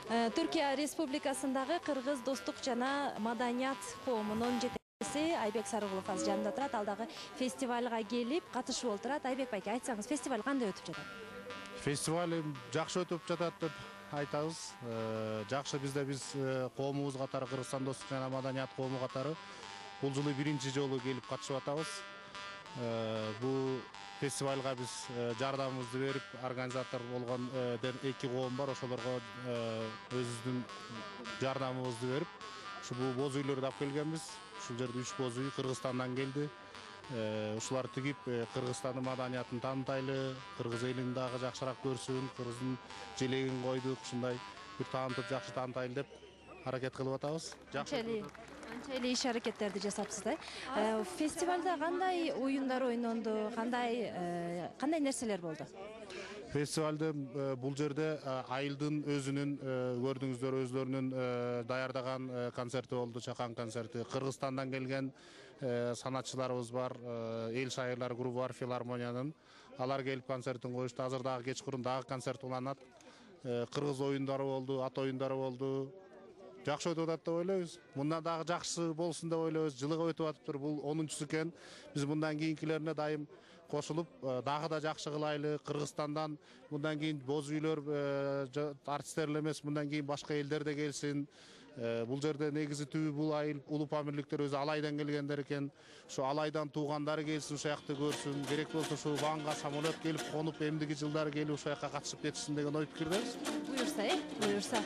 Türkiye Respublikasındагы Кыргыз достук жана маданият коомунун жетекчиси Айбек Сарыгулов азыр жанымда турат. Ал дагы фестивалга келип катышып отурат. Айбек байке, айтсаңыз, фестиваль кандай өтүп жатат? Фестиваль жакшы өтүп жатат деп айтабыз. Жакшы биз коомубуз катары, Кыргызстан достук жана маданият коому катары бул жылы биринчи жолу келип катышып атабыз. Бул фестивалга биз жардамыбызды берип, организатор болгон эки коом бар, ошолорго өзүбүздүн жардамыбызды берип, бул боз үйлөрдү алып келгенбиз. Ушул жерде 3 боз үй Кыргызстандан келди. Ушулар тигип Кыргызстандын маданиятын таанытайлы, кыргыз элин дагы жакшыраак көрсүн, кыргыздын желегин койдук, ушундай бир таанытып жакшы таанытайлы деп аракет кылып атабыз. Анча иш аракеттерди жасапсыздар. Фестивалда кандай оюндар ойнонду, кандай нерселер болду? Фестивалда бул жерде айылдын өзүнүн көрдүңүздөр, өзлөрүнүн даярдаган концерти болду, чакан концерти. Кыргызстандан келген санатчыларыбыз бар, эл шайырлар группу бар, филармониянын. Алар келип концертин коюшту. Азыр дагы кечкурун дагы концерт уланат. Кыргыз оюндары болду, ат оюндары болду. Жакшы өтүп атат деп ойлойбуз. Мындан дагы жакшы болсун деп ойлойбуз. Жылыга өтүп атыптыр. Бул 10-чусу экен. Биз мындан кийинкилерине дайым кошулуп, дагы да жакшы кылайлы. Кыргызстандан мындан кийин боз үйлөр артисттер эле эмес, мындан кийин башка элдер да келсин. Бул жерде негизи түбү бул айыл улуп амирликтер өзү Алайдан келгендер экен. Ошо Алайдан туугандары келсин, ошол жакты көрсүн. Керек болсо ушу Ванга самолет келип конуп, эмдиги жылдары келип ошол жакка катышып кетишsin деген ой пикирдебиз. Буюрса.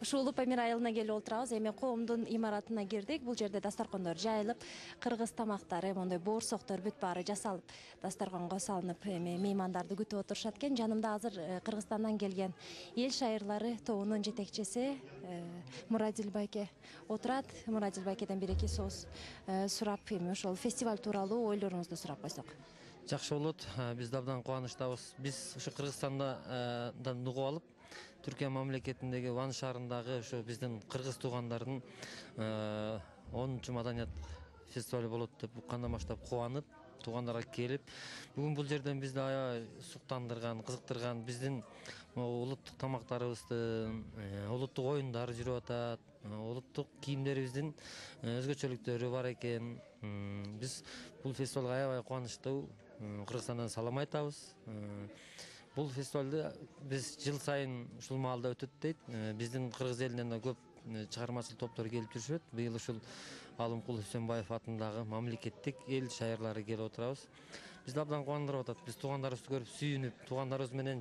Ушул Улуу Памир айылына келип отурабыз. Эми коомдун имаратына кирдик. Бул жерде дастаркондор жайылып, кыргыз тамактары, мондай боорсоктор бүт баары жасалып, дастарконго салынып, эми меймандарды күтүп отурушат экен. Жанымда азыр Кыргызстандан келген эл шайырлары тобунун жетекчиси Мурадил байке отурат. Мурадил байкеден бир-эки сөз сурап, эми ошол фестиваль тууралуу ойлоруңузду сурап койсок. Жакшы болот. Биз да абдан кубанычтабыз. Биз ушу Кыргызстандан угуп алып, Түркия мамлекетиндеги Ван шаарындагы ушу биздин кыргыз туугандардын 10-чу маданият фестиваль болот деп укканда баштап кубанып, туугандарга келип, бүгүн бул жерден бизди аябай суктандырган, кызыктырган биздин улуттук тамактарыбызды, улуттук оюндар жүрүп атат, улуттук кийимдерибиздин өзгөчөлүктөрү бар экен. Биз бул фестивалга аябай кубанычтуу. Кыргызстандан салам айтабыз. Бул фестивалды биз жыл сайын ушул маалда өтөт дейт. Биздин кыргыз элинен да көп чыгармачыл топтор келип жүрүшөт. Быйыл ушул Алымкул Үсөнбаев атындагы мамлекеттик эл шайырлары келип отурабыз. Бизди абдан кубандырып атат. Биз туугандарыбызды көрүп сүйүнүп, туугандарыбыз менен